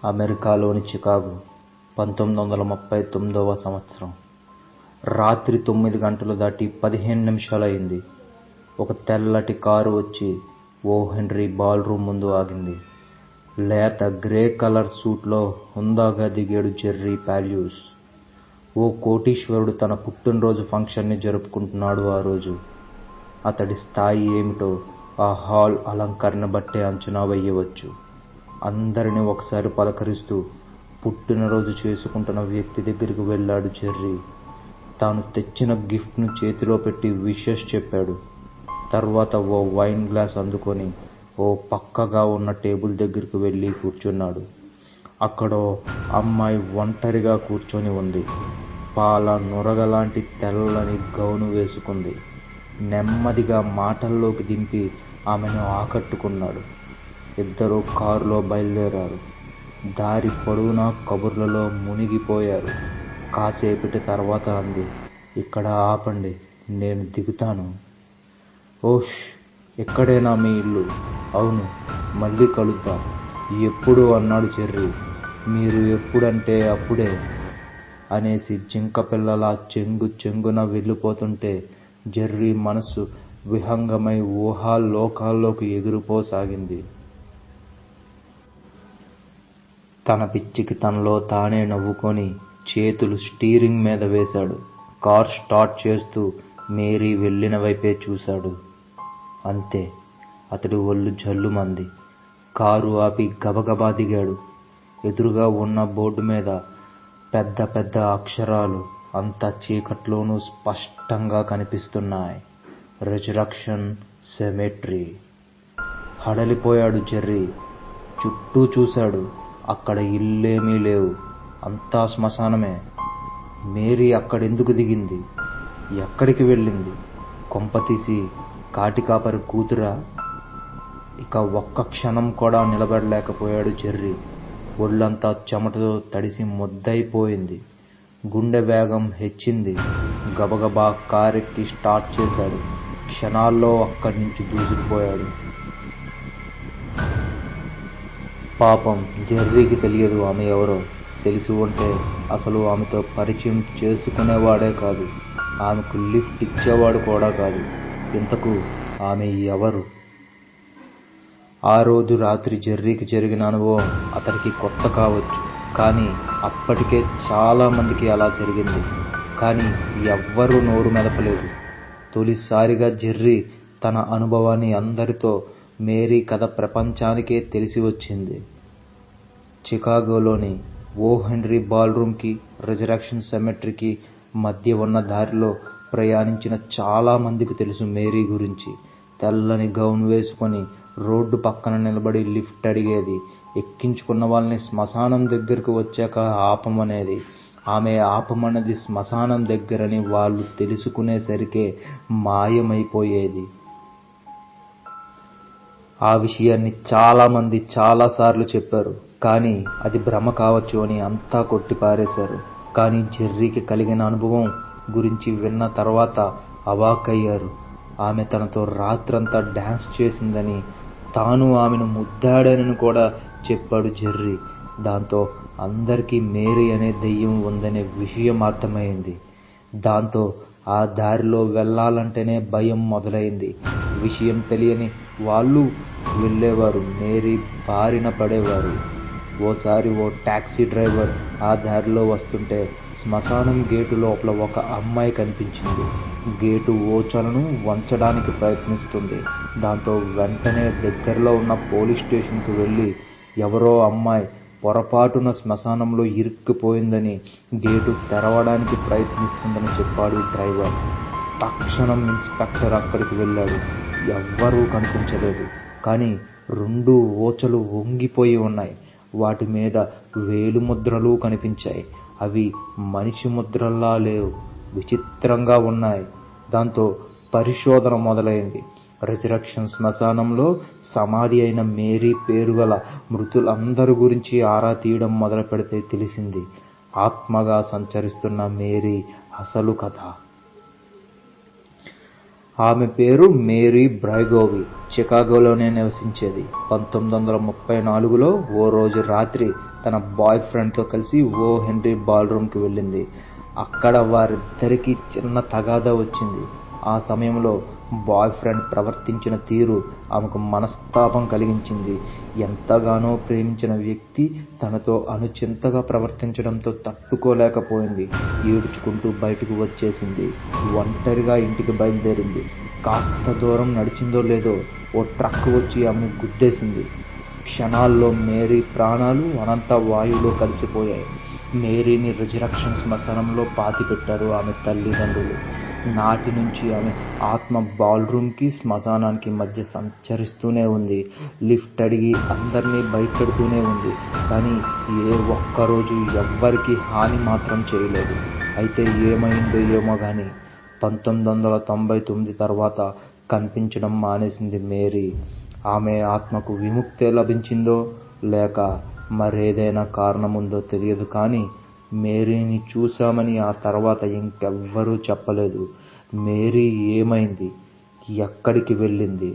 అమెరికాలోని చికాగో 1939వ సంవత్సరం. రాత్రి 9 గంటలు దాటి 15 నిమిషాలయింది. ఒక తెల్లటి కారు వచ్చి ఓ హెన్రీ బాల్ రూమ్ ముందు ఆగింది. లేత గ్రే కలర్ సూట్లో హుందాగా దిగాడు జెర్రీ పాల్యూస్. ఓ కోటీశ్వరుడు తన పుట్టినరోజు ఫంక్షన్ని జరుపుకుంటున్నాడు ఆ రోజు. అతడి స్థాయి ఏమిటో ఆ హాల్ అలంకరణ బట్టే అంచనా వేయవచ్చు. అందరినీ ఒకసారి పలకరిస్తూ పుట్టినరోజు చేసుకుంటున్న వ్యక్తి దగ్గరికి వెళ్ళాడు జెర్రీ. తాను తెచ్చిన గిఫ్ట్ను చేతిలో పెట్టి విషెస్ చెప్పాడు. తర్వాత ఓ వైన్ గ్లాస్ అందుకొని ఓ పక్కగా ఉన్న టేబుల్ దగ్గరికి వెళ్ళి కూర్చున్నాడు. అక్కడో అమ్మాయి ఒంటరిగా కూర్చొని ఉంది. పాల నురగలాంటి తెల్లని గౌను వేసుకుంది. నెమ్మదిగా మాటల్లోకి దింపి ఆమెను ఆకట్టుకున్నాడు. ఇద్దరూ కారులో బయలుదేరారు. దారి పొడవునా కబుర్లలో మునిగిపోయారు. కాసేపటి తర్వాత అంది, "ఇక్కడ ఆపండి, నేను దిగుతాను." "ఓష్, ఎక్కడేనా మీ ఇల్లు?" "అవును, మళ్ళీ కలుద్దాం." "ఎప్పుడు?" అన్నాడు జెర్రీ. "మీరు ఎప్పుడంటే అప్పుడే" అనేసి జింక పిల్లలా చెంగు చెంగున వెళ్ళిపోతుంటే జెర్రీ మనసు విహంగమై ఊహాలోకాల్లోకి ఎగిరిపోసాగింది. తన పిచ్చికి తనలో తానే నవ్వుకొని చేతులు స్టీరింగ్ మీద వేశాడు. కార్ స్టార్ట్ చేస్తూ మేరీ వెళ్ళిన వైపే చూశాడు. అంతే, అతడి ఒళ్ళు జల్లుమంది. కారు ఆపి గబగబా దిగాడు. ఎదురుగా ఉన్న బోర్డు మీద పెద్ద పెద్ద అక్షరాలు అంత చీకట్లోనూ స్పష్టంగా కనిపిస్తున్నాయి. Resurrection cemetery. హడలిపోయాడు జెర్రీ. చుట్టూ చూశాడు. అక్కడ ఇల్లేమీ లేవు. అంతా శ్మశానమే. మేరీ అక్కడెందుకు దిగింది? ఎక్కడికి వెళ్ళింది? కొంపతీసి కాటికాపరి కూతురా? ఇక ఒక్క క్షణం కూడా నిలబడలేకపోయాడు జెర్రీ. ఒళ్ళంతా చెమటతో తడిసి ముద్దయిపోయింది. గుండె వేగం హెచ్చింది. గబగబా కారెక్కి స్టార్ట్ చేశాడు. క్షణాల్లో అక్కడి నుంచి దూసుకుపోయాడు. పాపం జెర్రీకి తెలియదు ఆమె ఎవరో. తెలిసి ఉంటే అసలు ఆమెతో పరిచయం చేసుకునేవాడే కాదు. ఆమెకు లిఫ్ట్ ఇచ్చేవాడు కూడా కాదు. ఇంతకు ఆమె ఎవరు? ఆ రోజు రాత్రి జెర్రీకి జరిగిన అనుభవం అతడికి కొత్త కావచ్చు. కానీ అప్పటికే చాలామందికి అలా జరిగింది. కానీ ఎవ్వరూ నోరు మెదపలేదు. తొలిసారిగా జెర్రీ తన అనుభవాన్ని అందరితో మేరీ కథ ప్రపంచానికే తెలిసి వచ్చింది. చికాగోలోని ఓ హెన్రీ బాల్ రూమ్కి రిజరక్షన్ సెమెట్రీకి మధ్య ఉన్న దారిలో ప్రయాణించిన చాలా మందికి తెలుసు మేరీ గురించి. తెల్లని గౌన్ వేసుకొని రోడ్డు పక్కన నిలబడి లిఫ్ట్ అడిగేది. ఎక్కించుకున్న వాళ్ళని శ్మశానం దగ్గరకు వచ్చాక ఆపమనేది. ఆమె ఆపమన్నది శ్మశానం దగ్గరని వాళ్ళు తెలుసుకునేసరికే మాయమైపోయేది. ఆ విషయాన్ని చాలామంది చాలాసార్లు చెప్పారు. కానీ అది భ్రమ కావచ్చు అని అంతా కొట్టిపారేశారు. కానీ జెర్రీకి కలిగిన అనుభవం గురించి విన్న తర్వాత అవాక్కయ్యారు. ఆమె తనతో రాత్రంతా డాన్స్ చేసిందని, తాను ఆమెను ముద్దాడానని కూడా చెప్పాడు జెర్రీ. దాంతో అందరికీ మేరీ అనే దెయ్యం ఉందనే విషయం అర్థమైంది. దాంతో ఆ దారిలో వెళ్ళాలంటేనే భయం మొదలైంది. విషయం తెలియని వాళ్ళు వెళ్ళేవారు, మేరీ బారిన పడేవారు. ఓసారి ఓ టాక్సీ డ్రైవర్ ఆ దారిలో వస్తుంటే శ్మశానం గేటు లోపల ఒక అమ్మాయి కనిపించింది. గేటు ఓచలను వంచడానికి ప్రయత్నిస్తుంది. దాంతో వెంటనే దగ్గరలో ఉన్న పోలీస్ స్టేషన్కి వెళ్ళి ఎవరో అమ్మాయి పొరపాటున శ్మశానంలో ఇరుక్కుపోయిందని, గేటు తెరవడానికి ప్రయత్నిస్తుందని చెప్పాడు డ్రైవర్. తక్షణం ఇన్స్పెక్టర్ అక్కడికి వెళ్ళాడు. ఎవ్వరూ కనిపించలేదు. కానీ 2 ఓచలు వంగిపోయి ఉన్నాయి. వాటి మీద వేలిముద్రలు కనిపించాయి. అవి మనిషి ముద్రల్లా లేవు, విచిత్రంగా ఉన్నాయి. దాంతో పరిశోధన మొదలైంది. రిజరక్షన్ శ్మశానంలో సమాధి అయిన మేరీ పేరుగల మృతులందరి గురించి ఆరా తీయడం మొదలు పెడితే తెలిసింది ఆత్మగా సంచరిస్తున్న మేరీ అసలు కథ. ఆమె పేరు మేరీ బ్రైగోవి. చికాగోలోనే నివసించేది. 1934లో ఓ రోజు రాత్రి తన బాయ్ ఫ్రెండ్తో కలిసి ఓ హెన్రీ బాల్రూమ్కి వెళ్ళింది. అక్కడ వారిద్దరికీ చిన్న తగాదా వచ్చింది. ఆ సమయంలో బాయ్ ఫ్రెండ్ ప్రవర్తించిన తీరు ఆమెకు మనస్తాపం కలిగించింది. ఎంతగానో ప్రేమించిన వ్యక్తి తనతో అనుచింతగా ప్రవర్తించడంతో తట్టుకోలేకపోయింది. ఏడ్చుకుంటూ బయటకు వచ్చేసింది. ఒంటరిగా ఇంటికి బయలుదేరింది. కాస్త దూరం నడిచిందో లేదో ఓ ట్రక్ వచ్చి ఆమెను గుద్దేసింది. క్షణాల్లో మేరీ ప్రాణాలు అనంత వాయువులో కలిసిపోయాయి. మేరీని రిజరక్షన్ శ్మశానంలో పాతిపెట్టారు ఆమె తల్లిదండ్రులు. నాటి నుంచి ఆమె ఆత్మ బాల్రూమ్కి శ్మశానానికి మధ్య సంచరిస్తూనే ఉంది. లిఫ్ట్ అడిగి అందరినీ బయటపెడుతూనే ఉంది. కానీ ఏ ఒక్కరోజు ఎవ్వరికీ హాని మాత్రం చేయలేదు. అయితే ఏమైందో ఏమో గాని 1999 తర్వాత కనిపించడం మానేసింది మేరీ. ఆమె ఆత్మకు విముక్తే లభించిందో లేక మరేదైనా కారణముందో తెలియదు. కానీ మేరీని చూశామని ఆ తర్వాత ఇంకెవ్వరూ చెప్పలేదు. మేరీ ఏమైంది? ఎక్కడికి వెళ్ళింది?